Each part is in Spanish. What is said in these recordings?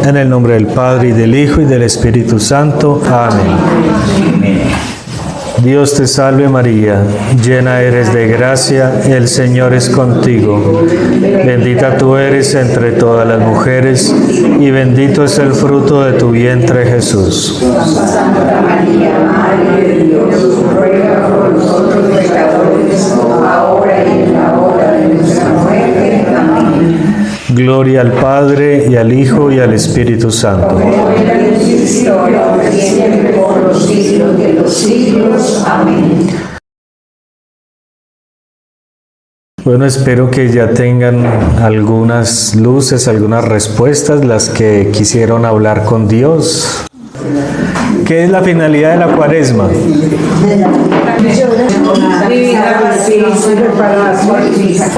En el nombre del Padre, y del Hijo, y del Espíritu Santo. Amén. Dios te salve María, llena eres de gracia, el Señor es contigo. Bendita tú eres entre todas las mujeres, y bendito es el fruto de tu vientre, Jesús. Santa María, Madre de Dios, ruega por nosotros pecadores, ahora y en la hora de nuestra muerte. Amén. Gloria al Padre, y al Hijo, y al Espíritu Santo. Como era en el principio, ahora y siempre, por los siglos de los siglos. Amén. Bueno, espero que ya tengan algunas luces, algunas respuestas, las que quisieron hablar con Dios. ¿Qué es la finalidad de la Cuaresma?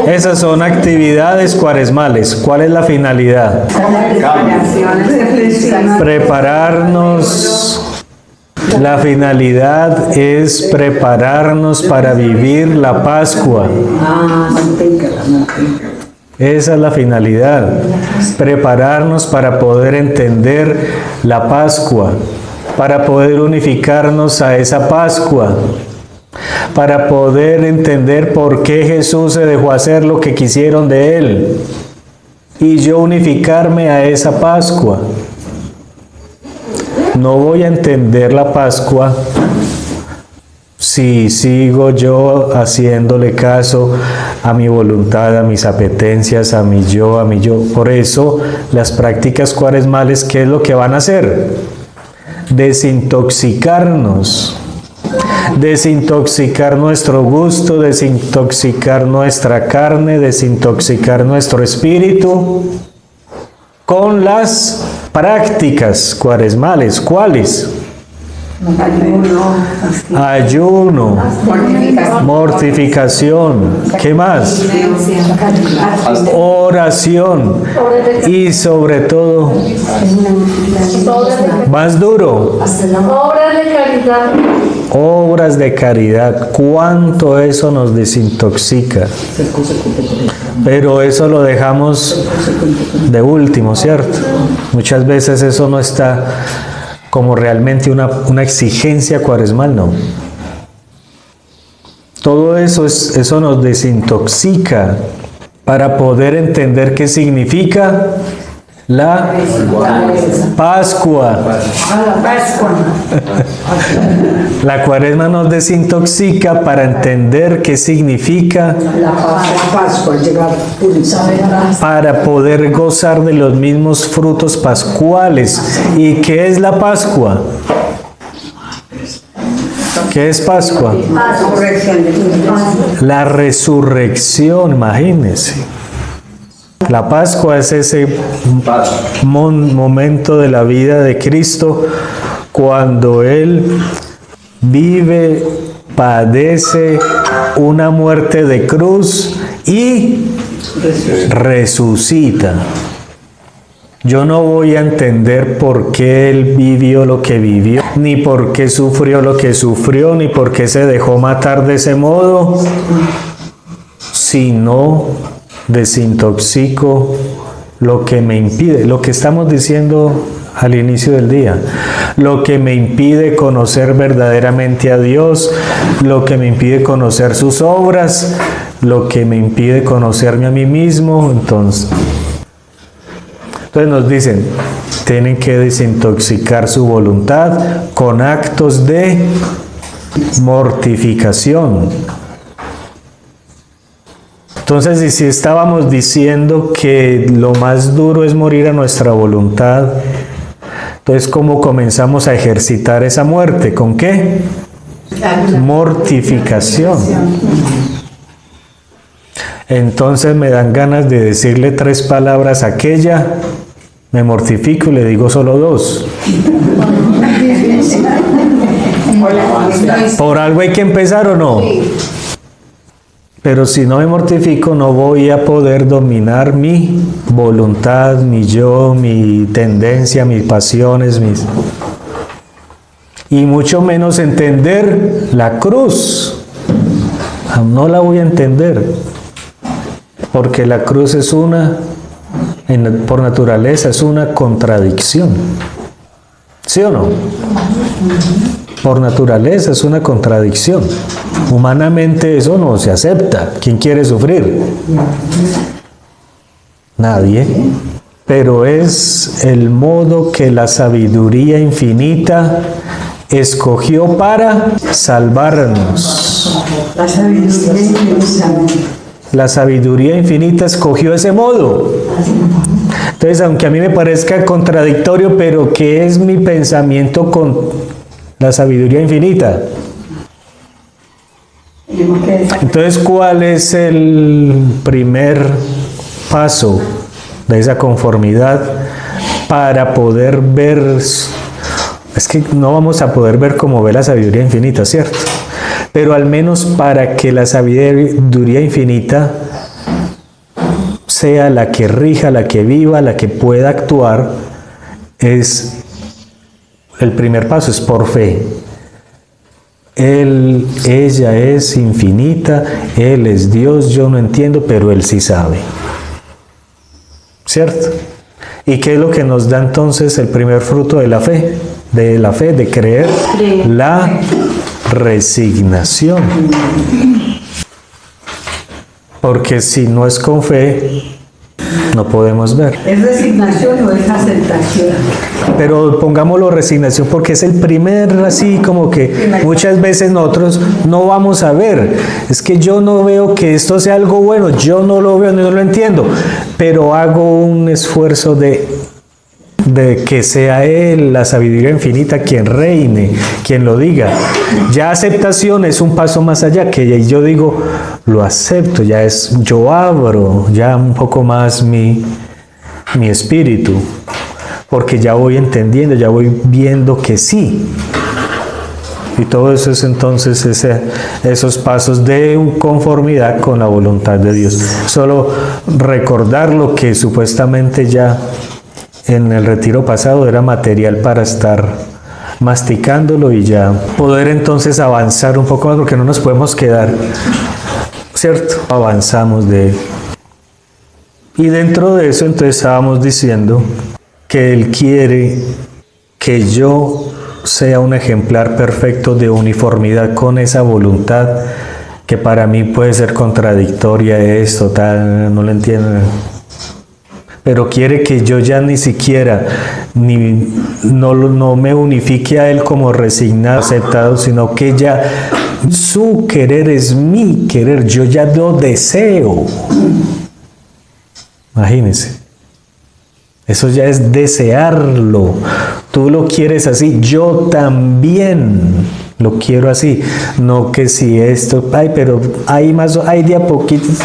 Esas son actividades cuaresmales. ¿Cuál es la finalidad? Prepararnos. La finalidad es prepararnos para vivir la Pascua. Esa es la finalidad, prepararnos para poder entender la Pascua, para poder unificarnos a esa Pascua, para poder entender por qué Jesús se dejó hacer lo que quisieron de Él, y yo unificarme a esa Pascua. No voy a entender la Pascua si sigo yo haciéndole caso a mi voluntad, a mis apetencias, a mi yo. Por eso, las prácticas cuaresmales, ¿qué es lo que van a hacer? Desintoxicarnos. Desintoxicar nuestro gusto, desintoxicar nuestra carne, desintoxicar nuestro espíritu con las prácticas cuaresmales. ¿Cuáles? Ayuno, mortificación, ¿qué más? Oración y sobre todo, más duro, obras de caridad. ¿Cuánto eso nos desintoxica? Pero eso lo dejamos de último, ¿cierto? Muchas veces eso no está como realmente una exigencia cuaresmal, no. Todo eso nos desintoxica para poder entender qué significa la Pascua. La Cuaresma nos desintoxica para entender qué significa la Pascua, llegar para poder gozar de los mismos frutos pascuales. ¿Y qué es la Pascua? ¿Qué es Pascua? La resurrección, imagínense. La Pascua es ese momento de la vida de Cristo cuando Él vive, padece una muerte de cruz y resucita. Yo no voy a entender por qué Él vivió lo que vivió, ni por qué sufrió lo que sufrió, ni por qué se dejó matar de ese modo, si no desintoxico lo que me impide, lo que estamos diciendo al inicio del día, lo que me impide conocer verdaderamente a Dios, lo que me impide conocer sus obras, lo que me impide conocerme a mí mismo. Entonces nos dicen, tienen que desintoxicar su voluntad con actos de mortificación. Entonces, y si estábamos diciendo que lo más duro es morir a nuestra voluntad, entonces, ¿cómo comenzamos a ejercitar esa muerte? ¿Con qué? Mortificación. Entonces me dan ganas de decirle 3 palabras a aquella, me mortifico y le digo solo 2. ¿Por algo hay que empezar o no? Pero si no me mortifico, no voy a poder dominar mi voluntad, mi yo, mi tendencia, mis pasiones, y mucho menos entender la cruz. No la voy a entender, porque la cruz es una por naturaleza es una contradicción. ¿Sí o no? Por naturaleza es una contradicción. Humanamente eso no se acepta. ¿Quién quiere sufrir? Nadie. Pero es el modo que la sabiduría infinita escogió para salvarnos. La sabiduría infinita. La sabiduría infinita escogió ese modo. Entonces, aunque a mí me parezca contradictorio, pero ¿qué es mi pensamiento con la sabiduría infinita? Entonces, ¿cuál es el primer paso de esa conformidad para poder ver? Es que no vamos a poder ver como ve la sabiduría infinita, ¿cierto? Pero al menos para que la sabiduría infinita sea la que rija, la que viva, la que pueda actuar, el primer paso es por fe. Ella es infinita, Él es Dios, yo no entiendo, pero Él sí sabe. ¿Cierto? ¿Y qué es lo que nos da entonces el primer fruto de la fe? De creer, la resignación. Porque si no es con fe, no podemos ver. ¿Es resignación o es aceptación? Pero pongámoslo resignación porque es el primer, así como que muchas veces nosotros no vamos a ver. Es que yo no veo que esto sea algo bueno, yo no lo veo, no lo entiendo, pero hago un esfuerzo de que sea Él, la sabiduría infinita, quien reine, quien lo diga. Ya aceptación es un paso más allá, que yo digo, lo acepto, yo abro ya un poco más mi espíritu, porque ya voy entendiendo, ya voy viendo que sí. Y todo eso es entonces esos pasos de conformidad con la voluntad de Dios. Solo recordar lo que supuestamente ya en el retiro pasado era material para estar masticándolo y ya poder entonces avanzar un poco más, porque no nos podemos quedar, ¿cierto? Avanzamos de él. Y dentro de eso entonces estábamos diciendo que Él quiere que yo sea un ejemplar perfecto de uniformidad con esa voluntad que para mí puede ser contradictoria, esto, tal, no lo entiendo. Pero quiere que yo ya ni siquiera no me unifique a Él como resignado, aceptado, sino que ya su querer es mi querer, yo ya lo deseo. Imagínense, eso ya es desearlo. Tú lo quieres así, yo también lo quiero así. No que si esto, pero hay de a poquitos.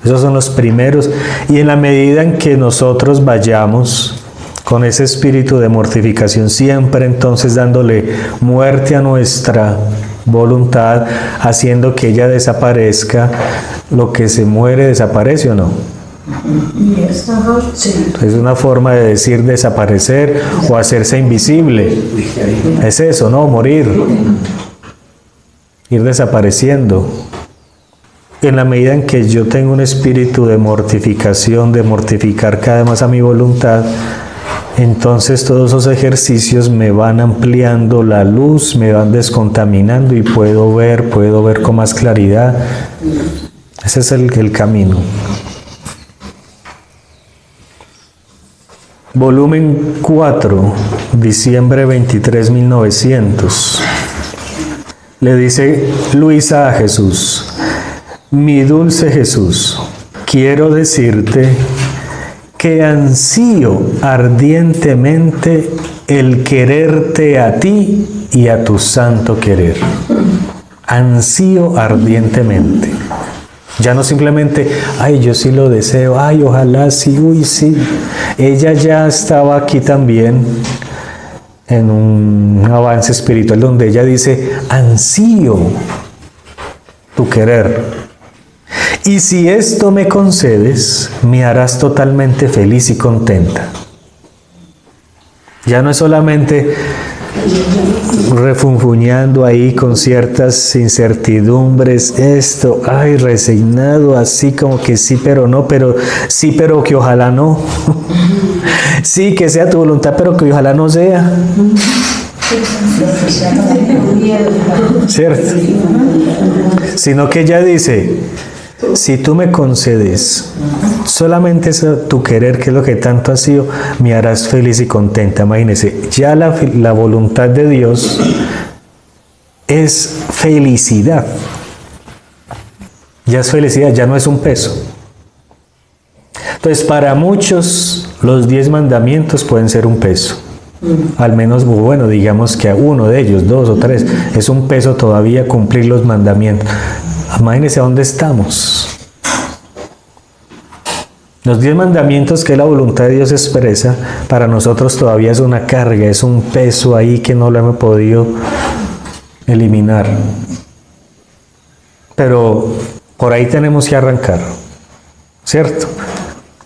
Esos son los primeros, y en la medida en que nosotros vayamos con ese espíritu de mortificación, siempre entonces dándole muerte a nuestra voluntad, haciendo que ella desaparezca, lo que se muere desaparece, ¿o no? Es una forma de decir desaparecer o hacerse invisible. Es eso, ¿no? Morir, ir desapareciendo. En la medida en que yo tengo un espíritu de mortificación, de mortificar cada vez más a mi voluntad, entonces todos esos ejercicios me van ampliando la luz, me van descontaminando y puedo ver con más claridad. Ese es el camino. Volumen 4, diciembre 23, 1900. Le dice Luisa a Jesús: mi dulce Jesús, quiero decirte que ansío ardientemente el quererte a ti y a tu santo querer. Ansío ardientemente. Ya no simplemente, ay, yo sí lo deseo, ay, ojalá sí, uy, sí. Ella ya estaba aquí también en un avance espiritual donde ella dice, ansío tu querer. Y si esto me concedes, me harás totalmente feliz y contenta. Ya no es solamente, refunfuñando ahí con ciertas incertidumbres, esto, ay, resignado, así como que sí, pero no, pero sí, pero que ojalá no. Sí, que sea tu voluntad, pero que ojalá no sea. ¿Cierto? Sino que ella dice, si tú me concedes solamente tu querer, que es lo que tanto ha sido, me harás feliz y contenta. Imagínense, ya la voluntad de Dios es felicidad. Ya es felicidad, ya no es un peso. Entonces, para muchos, los 10 mandamientos pueden ser un peso. Al menos, bueno, digamos que a uno de ellos, 2 o 3, es un peso todavía cumplir los mandamientos. Imagínense a dónde estamos. Los 10 mandamientos, que la voluntad de Dios expresa, para nosotros todavía es una carga, es un peso ahí que no lo hemos podido eliminar. Pero por ahí tenemos que arrancar, ¿cierto?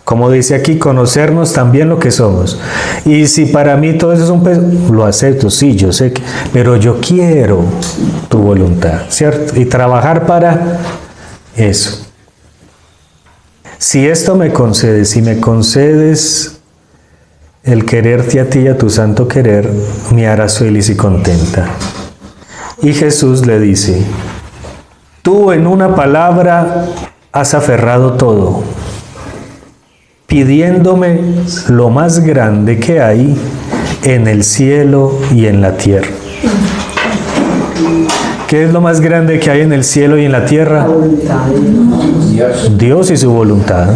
Como dice aquí, conocernos también lo que somos. Y si para mí todo eso es un peso, lo acepto, sí, yo sé que, pero yo quiero tu voluntad, ¿cierto? Y trabajar para eso. Si esto me concedes, si me concedes el quererte a ti y a tu santo querer, me harás feliz y contenta. Y Jesús le dice, tú en una palabra has aferrado todo, pidiéndome lo más grande que hay en el cielo y en la tierra. ¿Qué es lo más grande que hay en el cielo y en la tierra? Dios y su voluntad.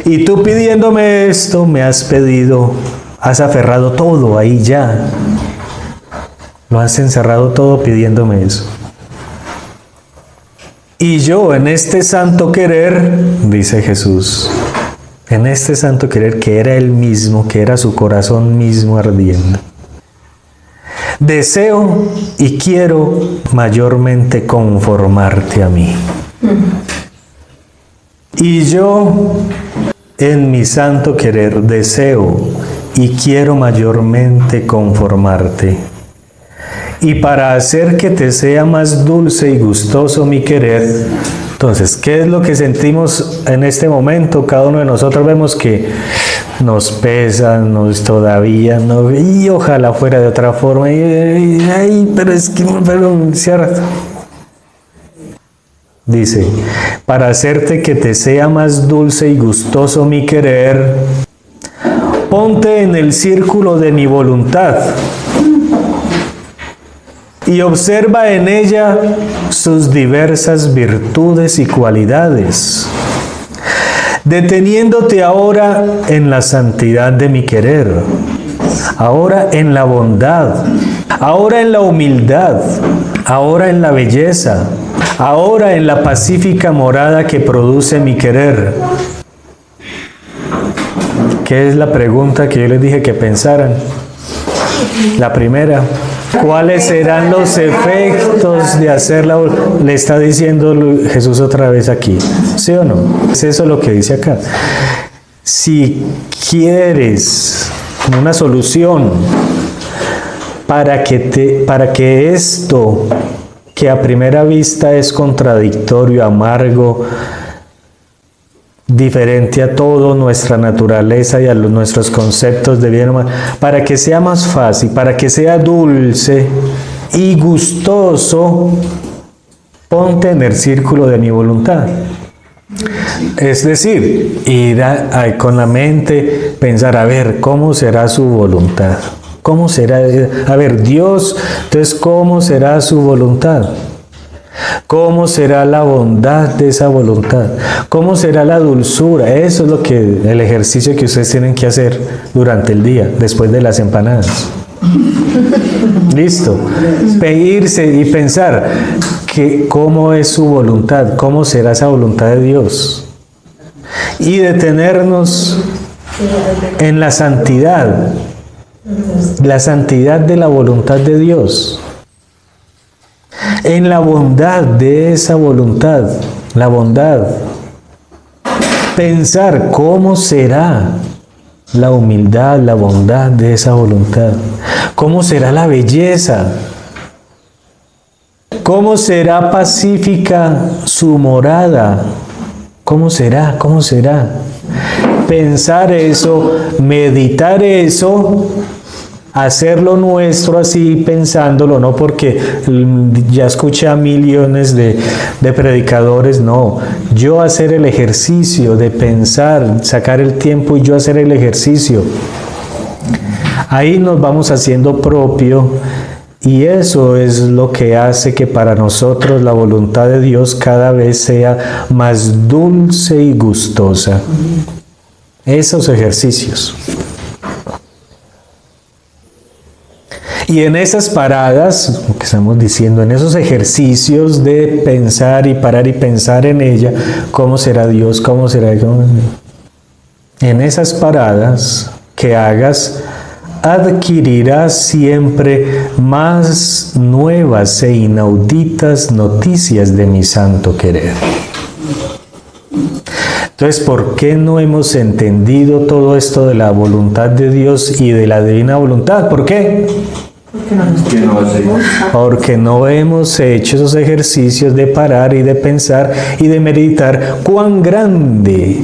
Y tú pidiéndome esto, me has pedido, has aferrado todo ahí ya. Lo has encerrado todo pidiéndome eso. Y yo en este santo querer, dice Jesús, en este santo querer que era Él mismo, que era su corazón mismo ardiendo, deseo y quiero mayormente conformarte a mí. Y yo en mi santo querer deseo y quiero mayormente conformarte. Y para hacer que te sea más dulce y gustoso mi querer, entonces, ¿qué es lo que sentimos en este momento? Cada uno de nosotros vemos que nos pesa, todavía no, y ojalá fuera de otra forma, pero es que, cierto. Dice, para hacerte que te sea más dulce y gustoso mi querer, ponte en el círculo de mi voluntad y observa en ella sus diversas virtudes y cualidades, deteniéndote ahora en la santidad de mi querer, ahora en la bondad, ahora en la humildad, ahora en la belleza, ahora en la pacífica morada que produce mi querer. ¿Qué es la pregunta que yo les dije que pensaran? La primera, ¿cuáles serán los efectos de hacerla? Le está diciendo Jesús otra vez aquí, ¿sí o no? Es eso lo que dice acá. Si quieres una solución para que esto, que a primera vista es contradictorio, amargo, diferente a todo nuestra naturaleza y a nuestros conceptos de bien o mal, para que sea más fácil, para que sea dulce y gustoso, ponte en el círculo de mi voluntad. Es decir, ir con la mente, pensar, a ver, ¿cómo será su voluntad? ¿Cómo será? A ver, Dios, entonces, ¿cómo será su voluntad? ¿Cómo será la bondad de esa voluntad? ¿Cómo será la dulzura? Eso es el ejercicio que ustedes tienen que hacer durante el día, después de las empanadas. Listo. Pedirse y pensar que cómo es su voluntad, cómo será esa voluntad de Dios. Y detenernos en la santidad de la voluntad de Dios. En la bondad de esa voluntad, la bondad. Pensar cómo será la humildad, la bondad de esa voluntad. ¿Cómo será la belleza? ¿Cómo será pacífica su morada? ¿Cómo será? ¿Cómo será? Pensar eso, meditar eso, hacerlo nuestro así pensándolo, no porque ya escuché a millones de predicadores, no. Yo hacer el ejercicio de pensar, sacar el tiempo y yo hacer el ejercicio. Ahí nos vamos haciendo propio y eso es lo que hace que para nosotros la voluntad de Dios cada vez sea más dulce y gustosa. Esos ejercicios. Y en esas paradas, lo que estamos diciendo, en esos ejercicios de pensar y parar y pensar en ella, ¿cómo será Dios? ¿Cómo será? En esas paradas que hagas, adquirirás siempre más nuevas e inauditas noticias de mi santo querer. Entonces, ¿por qué no hemos entendido todo esto de la voluntad de Dios y de la divina voluntad? ¿Por qué? Porque no hemos hecho esos ejercicios de parar y de pensar y de meditar cuán grande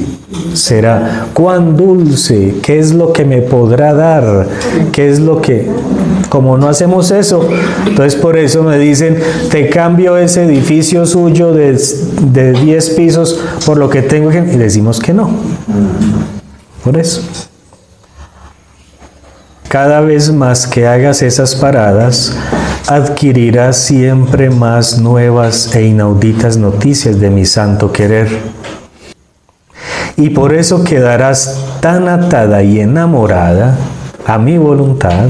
será, cuán dulce, qué es lo que me podrá dar, qué es lo que... Como no hacemos eso, entonces por eso me dicen, te cambio ese edificio suyo de 10 pisos por lo que tengo, y decimos que no. Por eso. Cada vez más que hagas esas paradas, adquirirás siempre más nuevas e inauditas noticias de mi santo querer. Y por eso quedarás tan atada y enamorada a mi voluntad,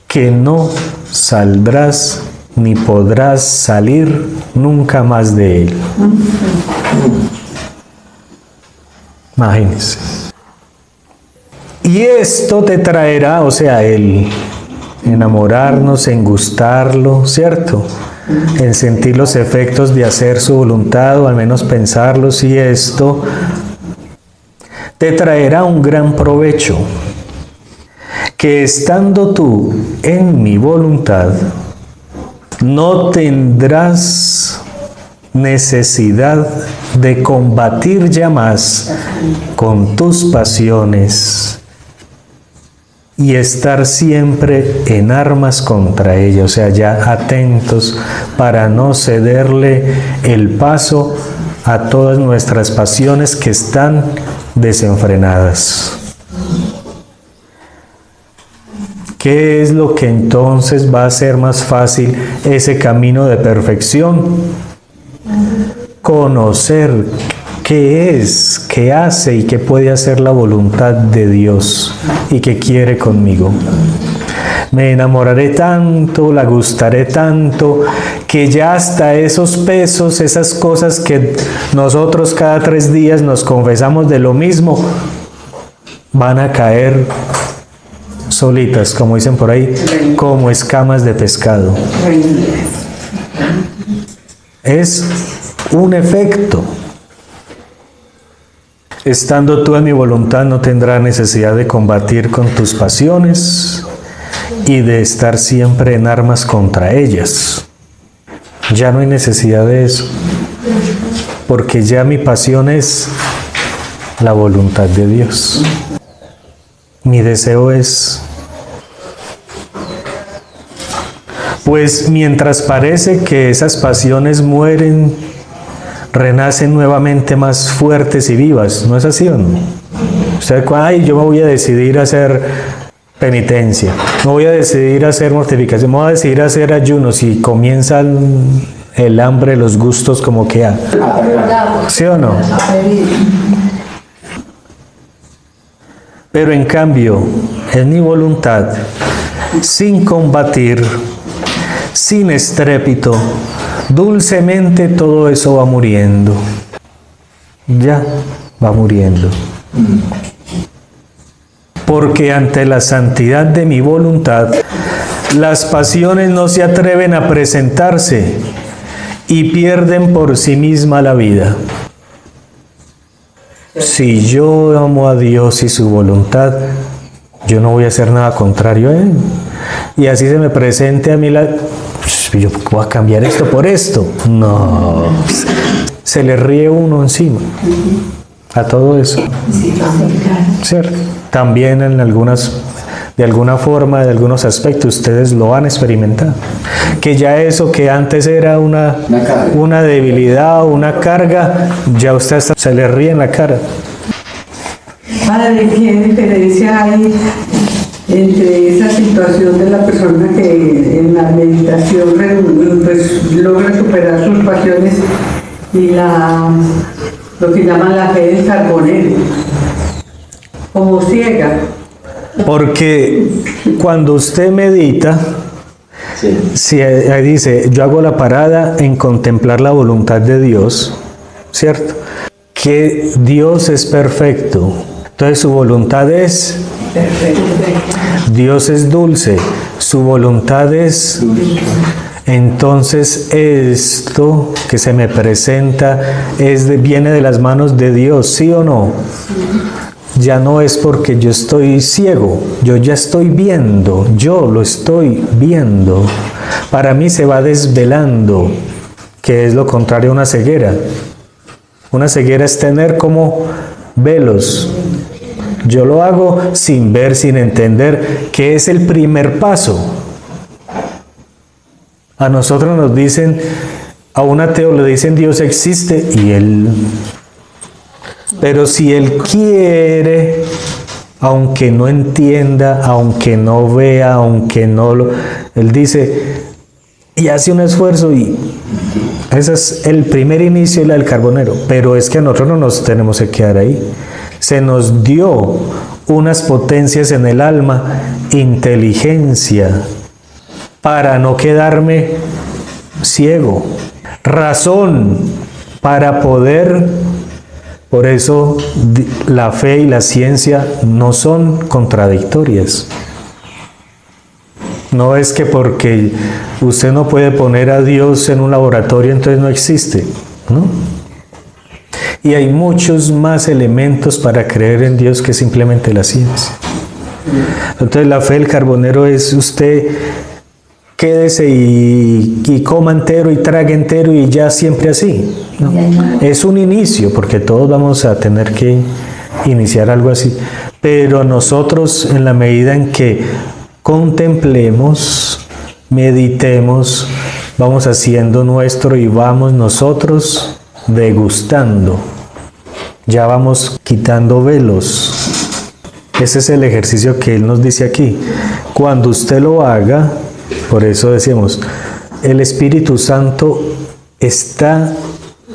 que no saldrás ni podrás salir nunca más de él. Imagínense. Y esto te traerá, o sea, el enamorarnos, en gustarlo, ¿cierto? En sentir los efectos de hacer su voluntad, o al menos pensarlos, y esto te traerá un gran provecho. Que estando tú en mi voluntad, no tendrás necesidad de combatir ya más con tus pasiones y estar siempre en armas contra ella, o sea, ya atentos para no cederle el paso a todas nuestras pasiones que están desenfrenadas. ¿Qué es lo que entonces va a hacer más fácil ese camino de perfección? Conocer qué es, qué hace y qué puede hacer la voluntad de Dios y qué quiere conmigo. Me enamoraré tanto, la gustaré tanto, que ya hasta esos pesos, esas cosas que nosotros cada 3 días nos confesamos de lo mismo, van a caer solitas, como dicen por ahí, como escamas de pescado. Es un efecto. Estando tú en mi voluntad, no tendrás necesidad de combatir con tus pasiones y de estar siempre en armas contra ellas. Ya no hay necesidad de eso, porque ya mi pasión es la voluntad de Dios. Mi deseo es, pues mientras parece que esas pasiones mueren, renacen nuevamente más fuertes y vivas. ¿No es así o no? Usted, ay, yo me voy a decidir a hacer penitencia, me voy a decidir a hacer mortificación, me voy a decidir a hacer ayunos, y comienza el hambre, los gustos como que ¿sí o no? Pero en cambio, en mi voluntad, sin combatir, sin estrépito, dulcemente todo eso va muriendo. Ya va muriendo. Porque ante la santidad de mi voluntad, las pasiones no se atreven a presentarse y pierden por sí misma la vida. Si yo amo a Dios y su voluntad, yo no voy a hacer nada contrario a Él. Y así se me presente a mí yo voy a cambiar esto por esto. No, se le ríe uno encima a todo eso. ¿Cierto? También de alguna forma, de algunos aspectos, ustedes lo han experimentado. Que ya eso que antes era una debilidad, una carga, ya usted se le ríe en la cara. Padre, ¿qué diferencia hay entre esa situación de la persona que en la meditación pues, logra superar sus pasiones y lo que llaman la fe del carbonero, como ciega? Porque cuando usted medita, si ahí dice, yo hago la parada en contemplar la voluntad de Dios, ¿cierto? Que Dios es perfecto. Entonces su voluntad es perfecta. Dios es dulce, su voluntad es... Entonces esto que se me presenta viene de las manos de Dios, ¿sí o no? Ya no es porque yo estoy ciego, yo ya estoy viendo, yo lo estoy viendo. Para mí se va desvelando, que es lo contrario a una ceguera. Una ceguera es tener como velos. Yo lo hago sin ver, sin entender, que es el primer paso. A nosotros nos dicen, a un ateo le dicen Dios existe y él... Pero si él quiere, aunque no entienda, aunque no vea, aunque no lo... Él dice, y hace un esfuerzo y... Ese es el primer inicio del carbonero. Pero es que a nosotros no nos tenemos que quedar ahí. Se nos dio unas potencias en el alma, inteligencia, para no quedarme ciego. Razón, para poder... Por eso la fe y la ciencia no son contradictorias. No es que porque usted no puede poner a Dios en un laboratorio, entonces no existe, ¿no? Y hay muchos más elementos para creer en Dios que simplemente la ciencia. Entonces la fe del carbonero es usted quédese y coma entero y trague entero y ya siempre así, ¿no? Es un inicio, porque todos vamos a tener que iniciar algo así. Pero nosotros, en la medida en que contemplemos, meditemos, vamos haciendo nuestro y vamos nosotros degustando. Ya vamos quitando velos. Ese es el ejercicio que Él nos dice aquí. Cuando usted lo haga, por eso decimos, el Espíritu Santo está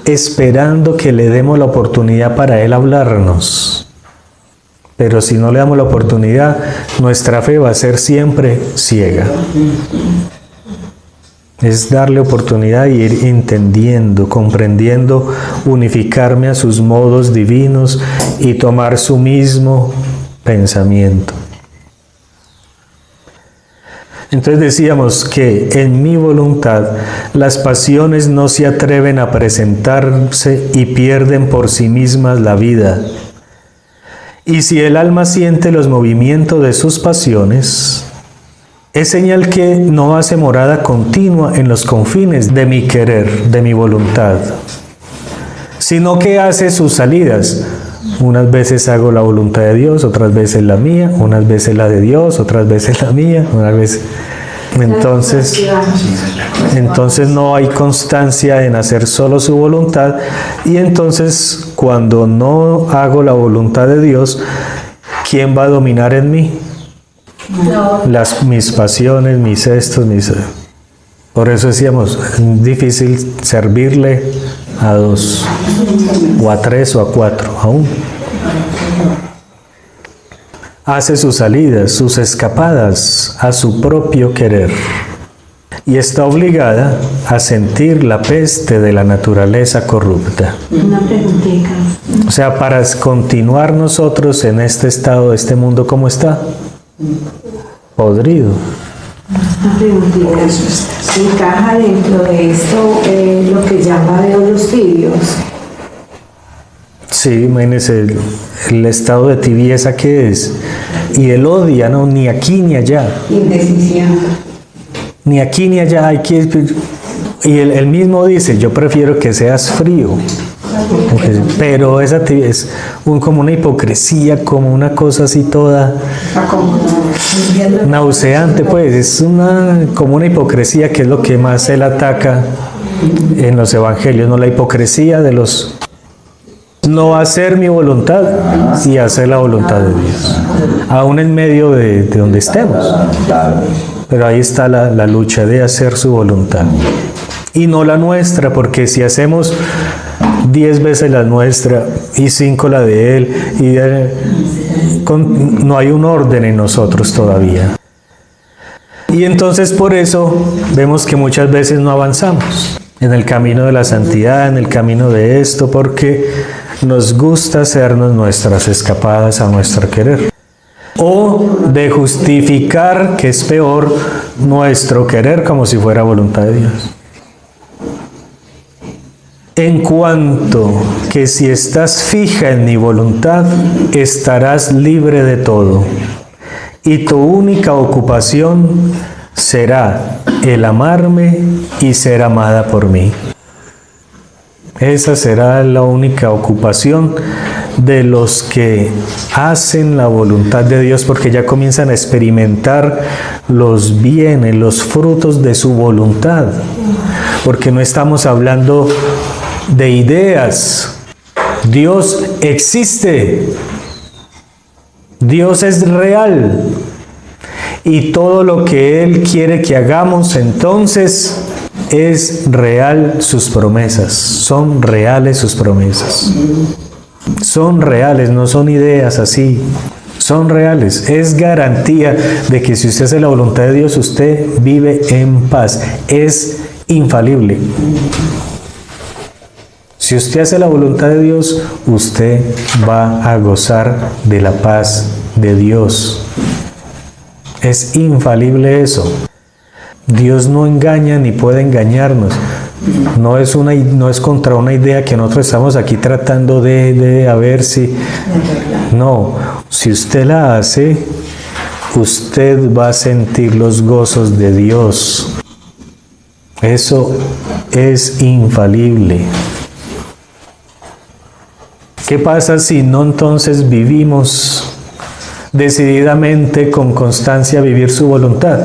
esperando que le demos la oportunidad para Él hablarnos. Pero si no le damos la oportunidad, nuestra fe va a ser siempre ciega. Es darle oportunidad y ir entendiendo, comprendiendo, unificarme a sus modos divinos y tomar su mismo pensamiento. Entonces decíamos que en mi voluntad las pasiones no se atreven a presentarse y pierden por sí mismas la vida. Y si el alma siente los movimientos de sus pasiones, es señal que no hace morada continua en los confines de mi querer, de mi voluntad, sino que hace sus salidas. Unas veces hago la voluntad de Dios, otras veces la mía, unas veces la de Dios, otras veces la mía, unas veces... Entonces no hay constancia en hacer solo su voluntad, y entonces cuando no hago la voluntad de Dios, ¿quién va a dominar en mí? Mis pasiones, mis Por eso decíamos, es difícil servirle a 2, o a 3, o a 4, aún. Hace sus salidas, sus escapadas a su propio querer, y está obligada a sentir la peste de la naturaleza corrupta. Una preguntita. O sea, para continuar nosotros en este estado, este mundo, ¿cómo está? Podrido. Una preguntita. ¿Encaja dentro de esto lo que llama de los tibios? Sí, imagínense el estado de tibieza que es. Y él odia, ¿no? Ni aquí ni allá. Indecisión. Ni aquí ni allá hay que... Y él mismo dice, yo prefiero que seas frío. Pero esa es como una hipocresía, como una cosa así toda nauseante, pues. Es como una hipocresía que es lo que más él ataca en los evangelios, ¿no? La hipocresía de los... no hacer mi voluntad y hacer la voluntad de Dios, aún en medio de donde estemos. Pero ahí está la lucha de hacer su voluntad y no la nuestra, porque si hacemos 10 veces la nuestra y 5 la de Él, no hay un orden en nosotros todavía. Y entonces por eso vemos que muchas veces no avanzamos en el camino de la santidad, en el camino de esto, porque nos gusta hacernos nuestras escapadas a nuestro querer. O de justificar, que es peor, nuestro querer como si fuera voluntad de Dios. En cuanto que si estás fija en mi voluntad, estarás libre de todo. Y tu única ocupación será el amarme y ser amada por mí. Esa será la única ocupación de los que hacen la voluntad de Dios, porque ya comienzan a experimentar los bienes, los frutos de su voluntad. Porque no estamos hablando de ideas. Dios existe. Dios es real. Y todo lo que Él quiere que hagamos entonces es real. Sus promesas son reales, sus promesas son reales, no son ideas así, son reales. Es garantía de que si usted hace la voluntad de Dios, usted vive en paz, es infalible. Si usted hace la voluntad de Dios, usted va a gozar de la paz de Dios. Es infalible eso. Dios no engaña ni puede engañarnos. No es contra una idea que nosotros estamos aquí tratando de a ver si... No, si usted la hace, usted va a sentir los gozos de Dios. Eso es infalible. ¿Qué pasa si no entonces vivimos decididamente, con constancia, vivir su voluntad?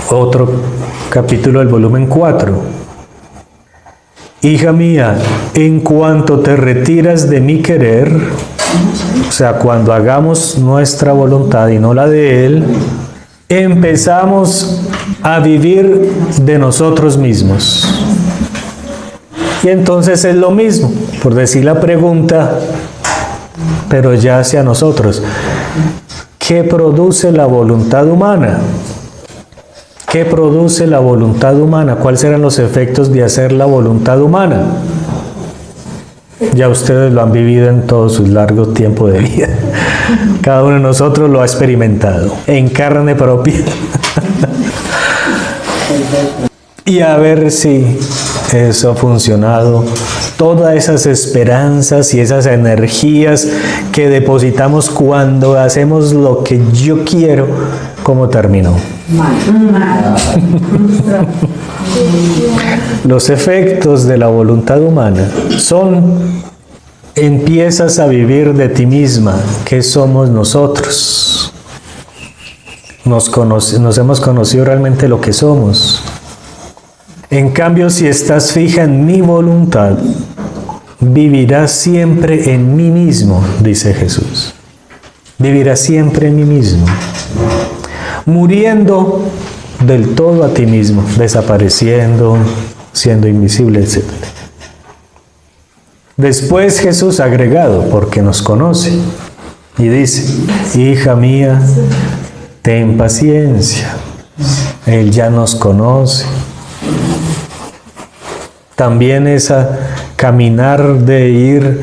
Otro capítulo del volumen 4. Hija mía, en cuanto te retiras de mi querer, o sea, cuando hagamos nuestra voluntad y no la de Él, empezamos a vivir de nosotros mismos. Y entonces es lo mismo, por decir la pregunta, pero ya hacia nosotros. ¿Qué produce la voluntad humana? ¿Qué produce la voluntad humana? ¿Cuáles serán los efectos de hacer la voluntad humana? Ya ustedes lo han vivido en todo su largo tiempo de vida. Cada uno de nosotros lo ha experimentado en carne propia. Y a ver si eso ha funcionado. Todas esas esperanzas y esas energías que depositamos cuando hacemos lo que yo quiero, ¿cómo terminó? Los efectos de la voluntad humana son: empiezas a vivir de ti misma. ¿Qué somos nosotros? Nos hemos conocido realmente lo que somos. En cambio, si estás fija en mi voluntad, vivirás siempre en mí mismo, dice Jesús. Vivirás siempre en mí mismo. Muriendo del todo a ti mismo, desapareciendo, siendo invisible, etc. Después Jesús ha agregado, porque nos conoce, y dice: hija mía, ten paciencia. Él ya nos conoce. También esa caminar de ir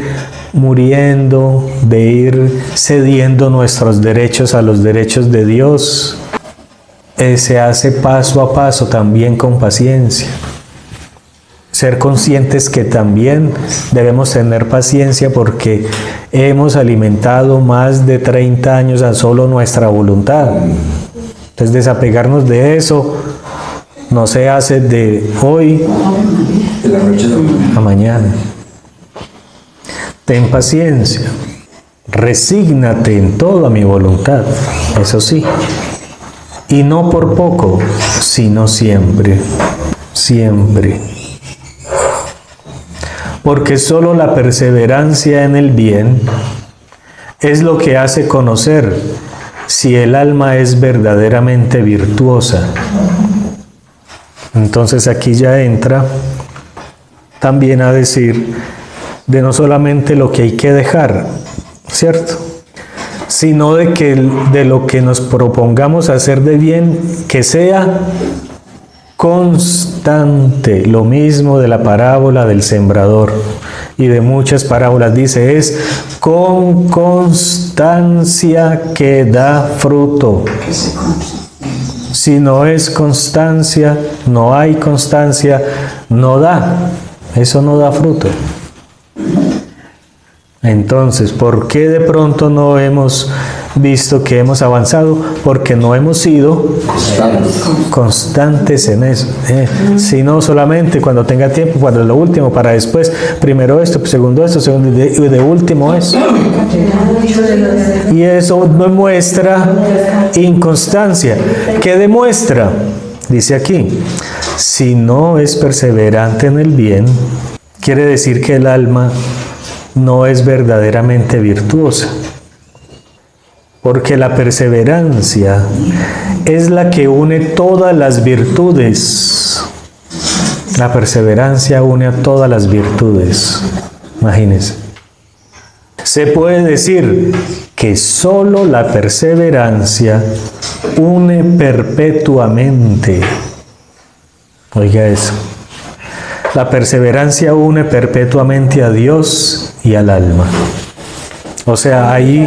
muriendo, de ir cediendo nuestros derechos a los derechos de Dios, se hace paso a paso, también con paciencia. ser conscientes que también debemos tener paciencia porque hemos alimentado más de 30 años a solo nuestra voluntad. Entonces desapegarnos de eso no se hace de hoy a mañana. Ten paciencia, resígnate en todo a mi voluntad, eso sí, y no por poco, sino siempre, siempre. Porque solo la perseverancia en el bien es lo que hace conocer si el alma es verdaderamente virtuosa. Entonces aquí ya entra también a decir de no solamente lo que hay que dejar, ¿cierto? Sino de lo que nos propongamos hacer de bien, que sea constante. Lo mismo de la parábola del sembrador y de muchas parábolas, dice, es con constancia que da fruto. Si no es constancia, no hay constancia, no da. Eso no da fruto. Entonces, ¿por qué de pronto no hemos visto que hemos avanzado? Porque no hemos sido constantes en eso. Sino solamente cuando tenga tiempo, cuando es lo último, para después, primero esto, segundo esto, segundo y de último eso. Y eso demuestra inconstancia. ¿Qué demuestra? Dice aquí, si no es perseverante en el bien, quiere decir que el alma no es verdaderamente virtuosa, porque la perseverancia es la que une todas las virtudes. La perseverancia une a todas las virtudes. Imagínense. Se puede decir que solo la perseverancia une perpetuamente. Oiga eso. La perseverancia une perpetuamente a Dios y al alma. O sea, ahí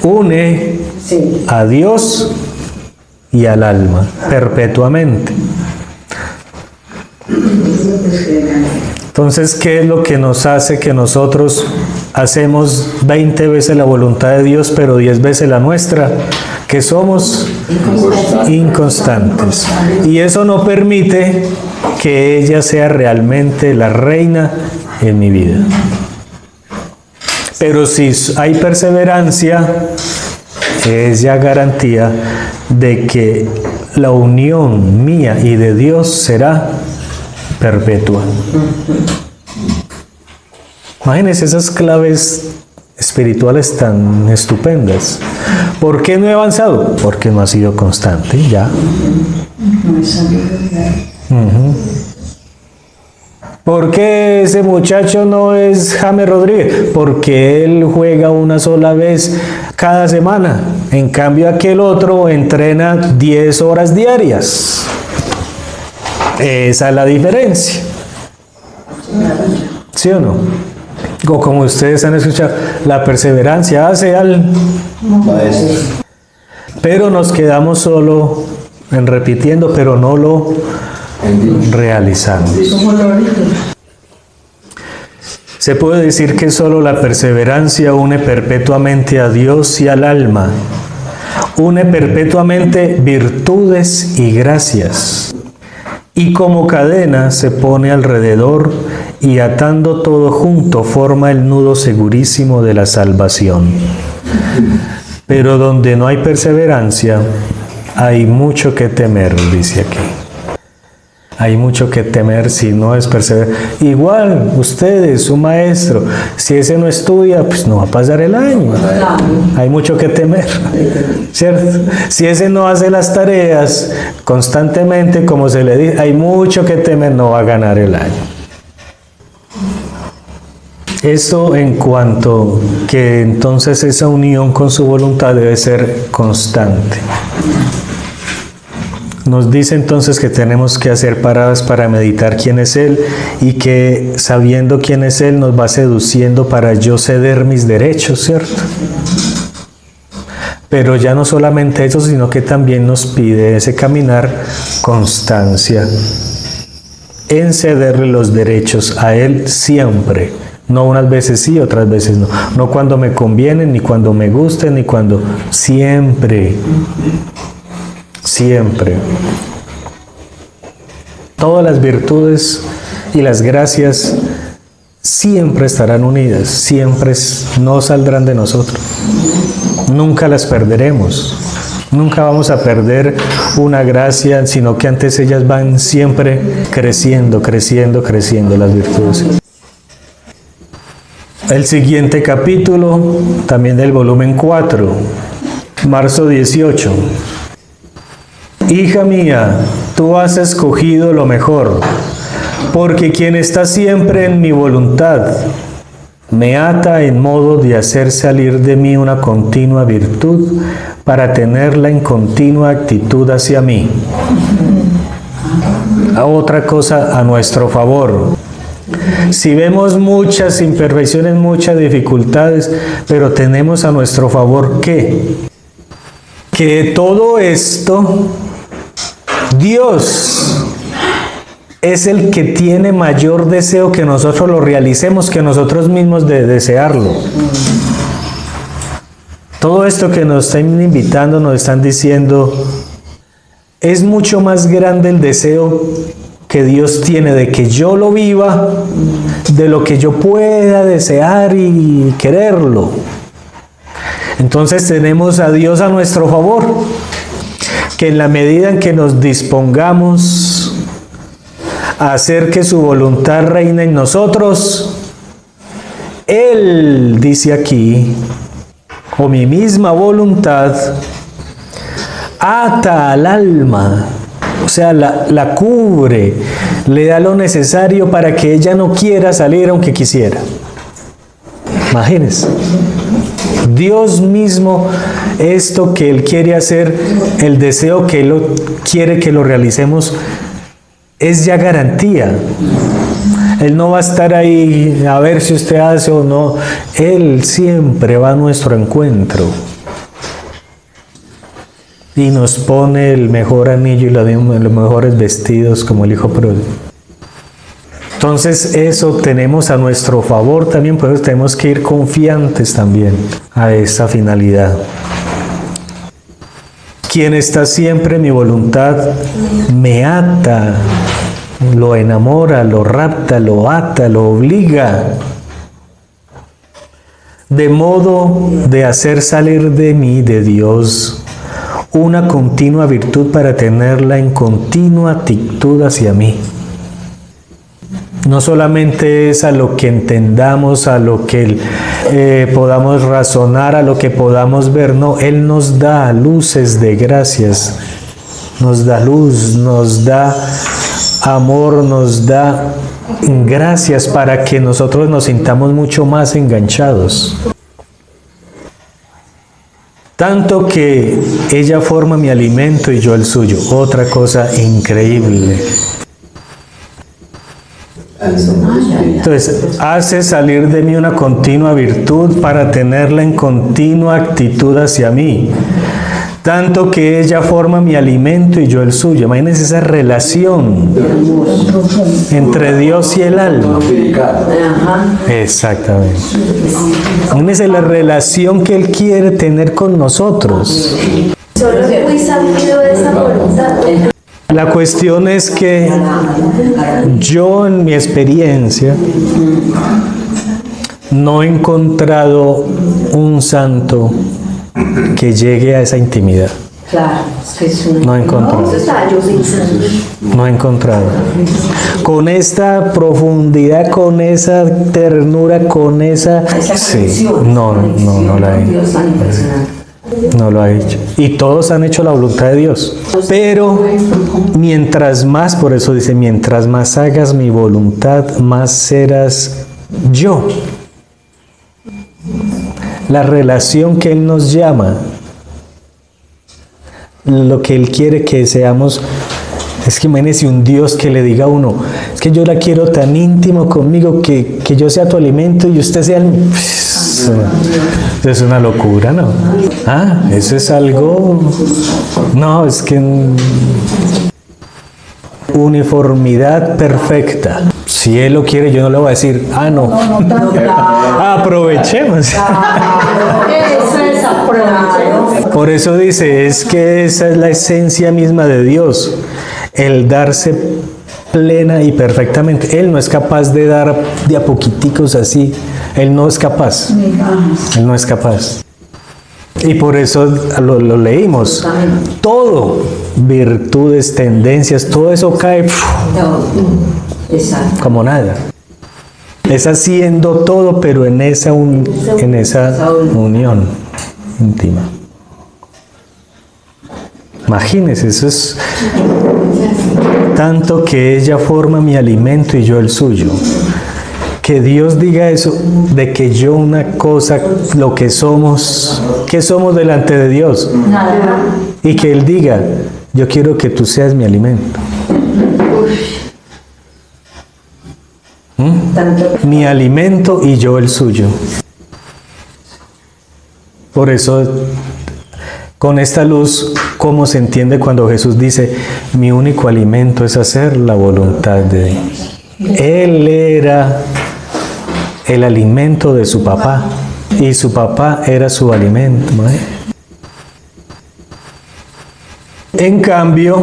une a Dios y al alma perpetuamente. Entonces, ¿qué es lo que nos hace que nosotros hacemos 20 veces la voluntad de Dios, pero 10 veces la nuestra? Que somos inconstantes. Y eso no permite que ella sea realmente la reina en mi vida. Pero si hay perseverancia, es ya garantía de que la unión mía y de Dios será perpetua. Imagínense esas claves espirituales tan estupendas. ¿Por qué no he avanzado? Porque no ha sido constante, ya. ¿Por qué ese muchacho no es James Rodríguez? Porque él juega una sola vez cada semana. En cambio, aquel otro entrena 10 horas diarias. Esa es la diferencia. ¿Sí o no? O como ustedes han escuchado, la perseverancia hace al maestro. Pero nos quedamos solo en repitiendo, pero no lo realizamos. Se puede decir que solo la perseverancia une perpetuamente a Dios y al alma. Une perpetuamente virtudes y gracias. Y como cadena se pone alrededor y atando todo junto forma el nudo segurísimo de la salvación. Pero donde no hay perseverancia, hay mucho que temer, dice aquí. Hay mucho que temer si no es perseverar. Igual, ustedes, su maestro, si ese no estudia, pues no va a pasar el año. Hay mucho que temer, ¿cierto? Si ese no hace las tareas constantemente, como se le dice, hay mucho que temer, no va a ganar el año. Eso en cuanto que entonces esa unión con su voluntad debe ser constante. Nos dice entonces que tenemos que hacer paradas para meditar quién es Él y que sabiendo quién es Él nos va seduciendo para yo ceder mis derechos, ¿cierto? Pero ya no solamente eso, sino que también nos pide ese caminar constancia. en cederle los derechos a Él siempre. No unas veces sí, otras veces no. No cuando me conviene, ni cuando me guste, ni cuando... Siempre. Siempre. Todas las virtudes y las gracias siempre estarán unidas, siempre no saldrán de nosotros. Nunca las perderemos. Nunca vamos a perder una gracia, sino que antes ellas van siempre creciendo, creciendo, creciendo las virtudes. El siguiente capítulo, también del volumen 4, marzo 18. Hija mía, tú has escogido lo mejor, porque quien está siempre en mi voluntad, me ata en modo de hacer salir de mí una continua virtud para tenerla en continua actitud hacia mí. Otra cosa a nuestro favor. Si vemos muchas imperfecciones, muchas dificultades, pero tenemos a nuestro favor ¿qué? Que todo esto, Dios es el que tiene mayor deseo que nosotros lo realicemos, que nosotros mismos de desearlo. Todo esto que nos están invitando, nos están diciendo, es mucho más grande el deseo que Dios tiene de que yo lo viva, de lo que yo pueda desear y quererlo. Entonces tenemos a Dios a nuestro favor, que en la medida en que nos dispongamos a hacer que su voluntad reine en nosotros, Él dice aquí, o mi misma voluntad, ata al alma, o sea, la cubre, le da lo necesario para que ella no quiera salir aunque quisiera. Imagínense. Dios mismo, esto que Él quiere hacer, el deseo que Él quiere que lo realicemos, es ya garantía. Él no va a estar ahí a ver si usted hace o no. Él siempre va a nuestro encuentro. Y nos pone el mejor anillo y los mejores vestidos como el hijo pródigo. Entonces eso tenemos a nuestro favor también, por eso tenemos que ir confiantes también a esa finalidad. Quien está siempre en mi voluntad me ata, lo enamora, lo rapta, lo ata, lo obliga, de modo de hacer salir de mí, de Dios, una continua virtud para tenerla en continua actitud hacia mí. No solamente es a lo que entendamos, a lo que podamos razonar, a lo que podamos ver, no, Él nos da luces de gracias, nos da luz, nos da amor, nos da gracias para que nosotros nos sintamos mucho más enganchados. Tanto que ella forma mi alimento y yo el suyo. Otra cosa increíble. Entonces, hace salir de mí una continua virtud para tenerla en continua actitud hacia mí. Tanto que ella forma mi alimento y yo el suyo. Imagínense esa relación entre Dios y el alma. Exactamente. Imagínense la relación que Él quiere tener con nosotros. Solo fui sabido de esa voluntad. La cuestión es que yo en mi experiencia no he encontrado un santo que llegue a esa intimidad. Claro, es que es una... No he encontrado. Eso está yo pensando. No he encontrado. Con esta profundidad, con esa ternura, con esa... Sí, no la he. Dios tan impresionante. No lo ha hecho. Y todos han hecho la voluntad de Dios. Pero mientras más, por eso dice, mientras más hagas mi voluntad, más serás yo. La relación que Él nos llama, lo que Él quiere que seamos, es que imagínese un Dios que le diga a uno, es que yo la quiero tan íntimo conmigo que yo sea tu alimento y usted sea el... Es una locura, ¿no? Ah, eso es algo... No, es que... uniformidad perfecta. Si Él lo quiere, yo no le voy a decir, no. Aprovechemos. Eso es aprovechar. Por eso dice, es que esa es la esencia misma de Dios, el darse plena y perfectamente. Él no es capaz de dar de a poquiticos así. Él no es capaz. Él no es capaz. Y por eso lo leímos. Todo, virtudes, tendencias, todo eso cae como nada. Es haciendo todo, pero en esa unión íntima. Imagínense, eso es tanto que ella forma mi alimento y yo el suyo. Que Dios diga eso, de que yo una cosa, lo que somos, ¿qué somos delante de Dios? Nada. Y que Él diga, yo quiero que tú seas mi alimento. Mi alimento y yo el suyo. Por eso, con esta luz, ¿cómo se entiende cuando Jesús dice, mi único alimento es hacer la voluntad de Dios? Él era el alimento de su papá y su papá era su alimento. En cambio,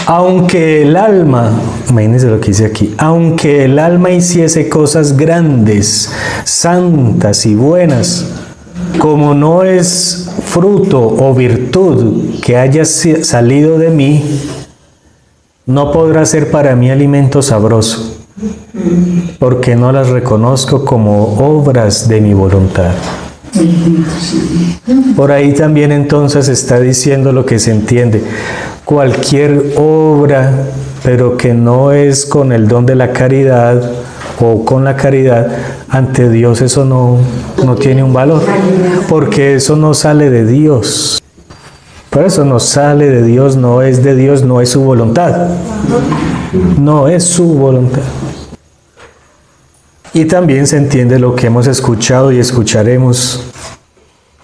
aunque el alma, imagínense lo que dice aquí, aunque el alma hiciese cosas grandes, santas y buenas, como no es fruto o virtud que haya salido de mí, no podrá ser para mí alimento sabroso, porque no las reconozco como obras de mi voluntad. Por ahí también entonces está diciendo lo que se entiende. Cualquier obra, pero que no es con el don de la caridad o con la caridad, ante Dios eso no tiene un valor, porque eso no sale de Dios. Por eso no sale de Dios, no es de Dios, no es su voluntad. No es su voluntad. Y también se entiende lo que hemos escuchado y escucharemos.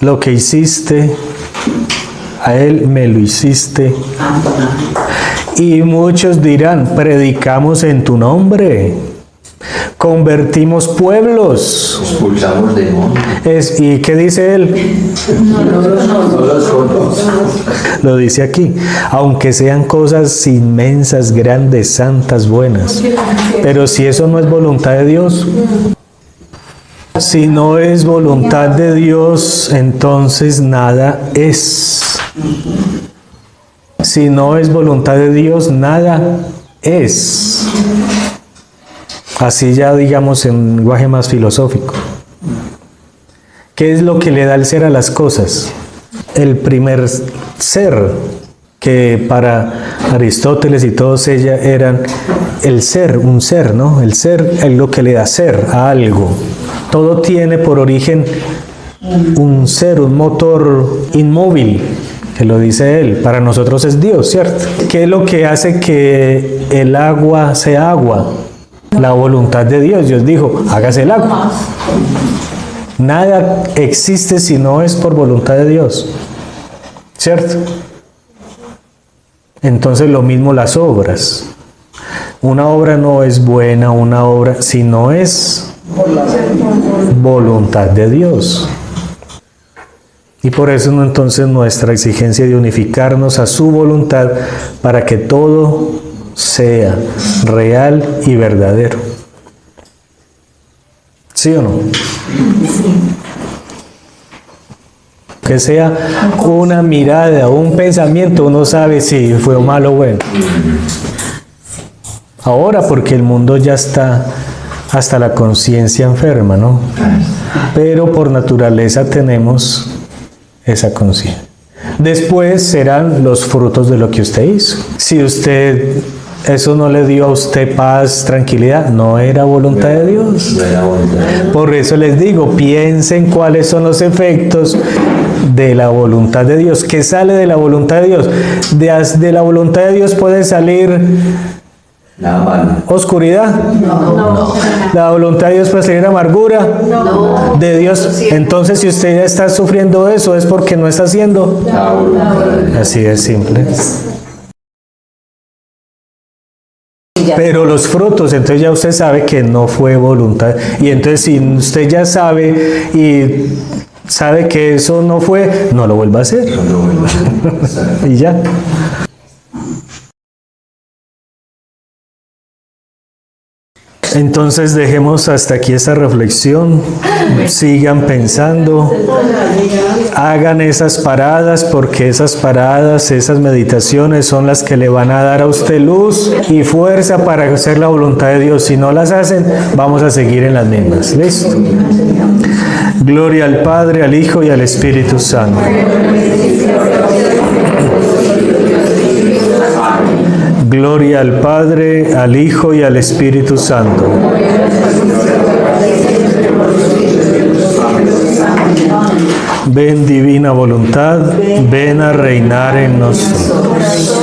Lo que hiciste, a Él me lo hiciste. Y muchos dirán, predicamos en tu nombre, convertimos pueblos. Expulsamos demonios. ¿Y qué dice Él? No los conozco. Lo dice aquí, aunque sean cosas inmensas, grandes, santas, buenas. Pero si eso no es voluntad de Dios, si no es voluntad de Dios, entonces nada es. Si no es voluntad de Dios, nada es. Así ya digamos en lenguaje más filosófico. ¿Qué es lo que le da el ser a las cosas? El primer ser, que para Aristóteles y todos ellos eran el ser, un ser, ¿no? El ser es lo que le da ser a algo. Todo tiene por origen un ser, un motor inmóvil, que lo dice él. Para nosotros es Dios, ¿cierto? ¿Qué es lo que hace que el agua sea agua? La voluntad de Dios. Dios dijo, hágase el agua. Nada existe si no es por voluntad de Dios, ¿cierto? Entonces lo mismo las obras. Una obra no es buena, una obra, si no es voluntad de Dios. Y por eso entonces nuestra exigencia de unificarnos a su voluntad para que todo sea real y verdadero. ¿Sí o no? Que sea una mirada, un pensamiento, uno sabe si fue malo o bueno. Ahora porque el mundo ya está hasta la conciencia enferma, ¿no? Pero por naturaleza tenemos esa conciencia. Después serán los frutos de lo que usted hizo. Si usted, eso no le dio a usted paz, tranquilidad, no era voluntad de Dios. No era voluntad. Por eso les digo, piensen cuáles son los efectos de la voluntad de Dios. ¿Qué sale de la voluntad de Dios? De la voluntad de Dios puede salir Nada malo. oscuridad. La voluntad de Dios puede salir amargura. De Dios. Entonces, si usted ya está sufriendo eso, es porque no está haciendo. La voluntad de Dios. Así de simple. Pero los frutos, entonces ya usted sabe que no fue voluntad. Y entonces si usted ya sabe y sabe que eso no fue, no lo vuelva a hacer. Y ya. Entonces dejemos hasta aquí esta reflexión, sigan pensando, hagan esas paradas, porque esas paradas, esas meditaciones son las que le van a dar a usted luz y fuerza para hacer la voluntad de Dios. Si no las hacen, vamos a seguir en las mismas. ¿Listo? Gloria al Padre, al Hijo y al Espíritu Santo. Gloria al Padre, al Hijo y al Espíritu Santo. Ven divina voluntad, ven a reinar en nosotros.